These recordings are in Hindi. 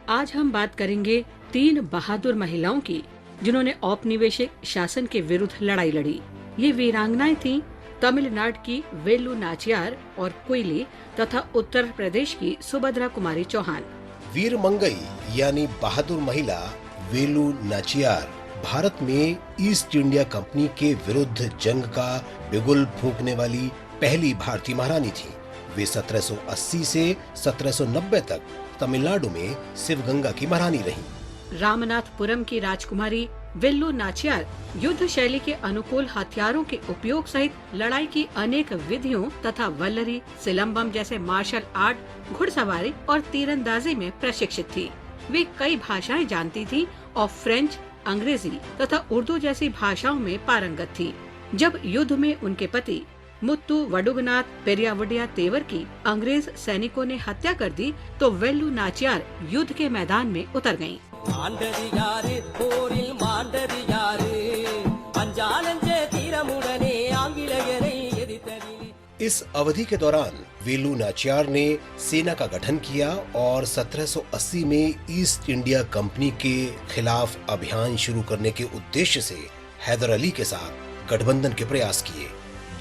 आज हम बात करेंगे 3 बहादुर महिलाओं की, जिन्होंने औपनिवेशिक शासन के विरुद्ध लड़ाई लड़ी। ये वीरांगनाएं थीं तमिलनाडु की वेलु नाचियार और कुइली तथा उत्तर प्रदेश की सुभद्रा कुमारी चौहान। वीर मंगई यानी बहादुर महिला वेलु नाचियार भारत में ईस्ट इंडिया कंपनी के विरुद्ध जंग का बिगुल फूंकने वाली पहली भारतीय महारानी थी। वे 1780 से 1790 तक तमिलनाडु में शिवगंगा की महारानी रहीं। रामनाथपुरम की राजकुमारी वेल्लू नाचियार युद्ध शैली के अनुकूल हथियारों के उपयोग सहित लड़ाई की अनेक विधियों तथा वल्लरी, सिलम्बम जैसे मार्शल आर्ट, घुड़सवारी और तीरंदाजी में प्रशिक्षित थी। वे कई भाषाएं जानती थीं और फ्रेंच, अंग्रेजी तथा उर्दू जैसी भाषाओं में पारंगत थी। जब युद्ध में उनके पति मुत्तु वडुगनाथ पेरियावडिया तेवर की अंग्रेज सैनिकों ने हत्या कर दी तो वेल्लू नाचियार युद्ध के मैदान में उतर गयीं। इस अवधि के दौरान वेलु नाचियार ने सेना का गठन किया और 1780 में ईस्ट इंडिया कंपनी के खिलाफ अभियान शुरू करने के उद्देश्य से हैदर अली के साथ गठबंधन के प्रयास किए।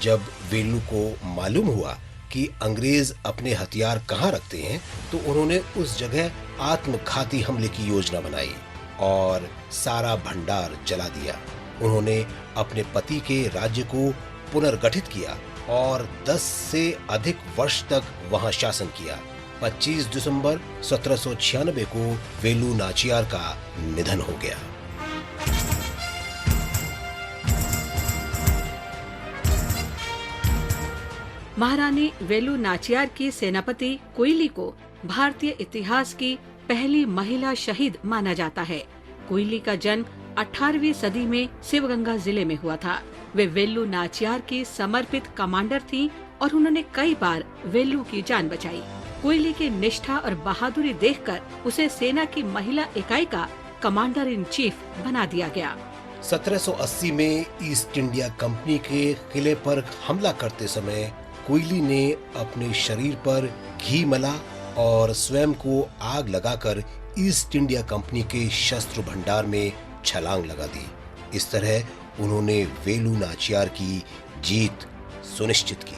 जब वेलु को मालूम हुआ कि अंग्रेज अपने हथियार कहाँ रखते हैं, तो उन्होंने उस जगह आत्मघाती हमले की योजना बनाई और सारा भंडार जला दिया। उन्होंने अपने पति के राज्य को पुनर्गठित किया और 10 से अधिक वर्ष तक वहां शासन किया। 25 दिसंबर 1796 को वेलु नाचियार का निधन हो गया। महारानी वेलु नाचियार की सेनापति कुइली को भारतीय इतिहास की पहली महिला शहीद माना जाता है। कुइली का जन्म 18वीं सदी में शिवगंगा जिले में हुआ था। वे वेलु नाचियार की समर्पित कमांडर थीं और उन्होंने कई बार वेलु की जान बचाई। कुइली की निष्ठा और बहादुरी देखकर उसे सेना की महिला इकाई का कमांडर इन चीफ बना दिया गया। 1780 में ईस्ट इंडिया कंपनी के किले पर हमला करते समय कुइली ने अपने शरीर पर घी मला और स्वयं को आग लगाकर ईस्ट इंडिया कंपनी के शस्त्र भंडार में छलांग लगा दी। इस तरह उन्होंने वेलु नाचियार की जीत सुनिश्चित की।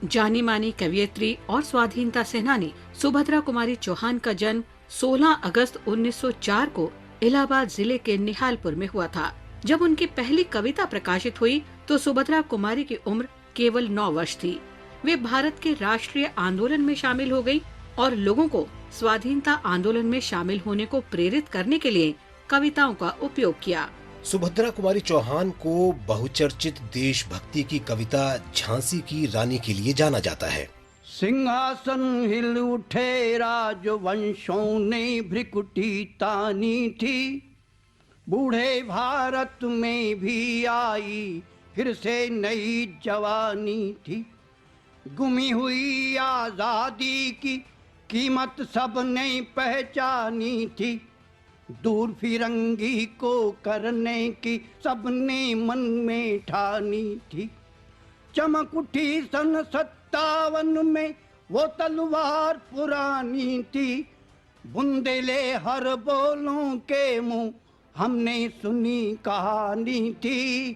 जानी मानी कवयित्री और स्वाधीनता सेनानी सुभद्रा कुमारी चौहान का जन्म 16 अगस्त 1904 को इलाहाबाद जिले के निहालपुर में हुआ था। जब उनकी पहली कविता प्रकाशित हुई तो सुभद्रा कुमारी की उम्र केवल 9 वर्ष थी। वे भारत के राष्ट्रीय आंदोलन में शामिल हो गयी और लोगों को स्वाधीनता आंदोलन में शामिल होने को प्रेरित करने के लिए कविताओं का उपयोग किया। सुभद्रा कुमारी चौहान को बहुचर्चित देशभक्ति की कविता झांसी की रानी के लिए जाना जाता है। सिंहासन हिल उठे राजवंशों ने भ्रिकुटी तानी थी, बूढ़े भारत में भी आई फिर से नई जवानी थी। गुमी हुई आजादी की कीमत सबने पहचानी थी, दूर फिरंगी को करने की सबने मन में ठानी थी। चमक उठी सन 57 में वो तलवार पुरानी थी, बुंदेले हर बोलों के मुंह हमने सुनी कहानी थी।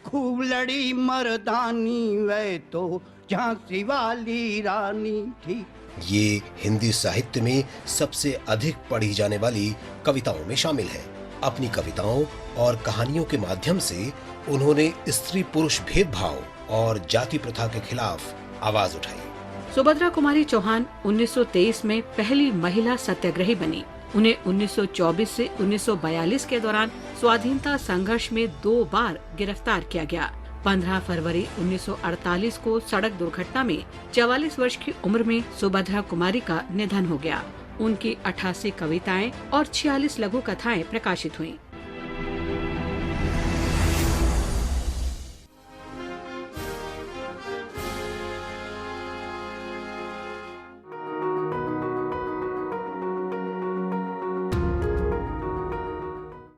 खूब लड़ी मर्दानी वह तो झांसी वाली रानी थी। ये हिंदी साहित्य में सबसे अधिक पढ़ी जाने वाली कविताओं में शामिल है। अपनी कविताओं और कहानियों के माध्यम से उन्होंने स्त्री पुरुष भेदभाव और जाति प्रथा के खिलाफ आवाज उठाई। सुभद्रा कुमारी चौहान 1923 में पहली महिला सत्याग्रही बनी। उन्हें 1924 से 1942 के दौरान स्वाधीनता संघर्ष में 2 बार गिरफ्तार किया गया। 15 फरवरी 1948 को सड़क दुर्घटना में 44 वर्ष की उम्र में सुभद्रा कुमारी का निधन हो गया। उनकी 88 कविताएं और 46 लघु कथाएं प्रकाशित हुईं।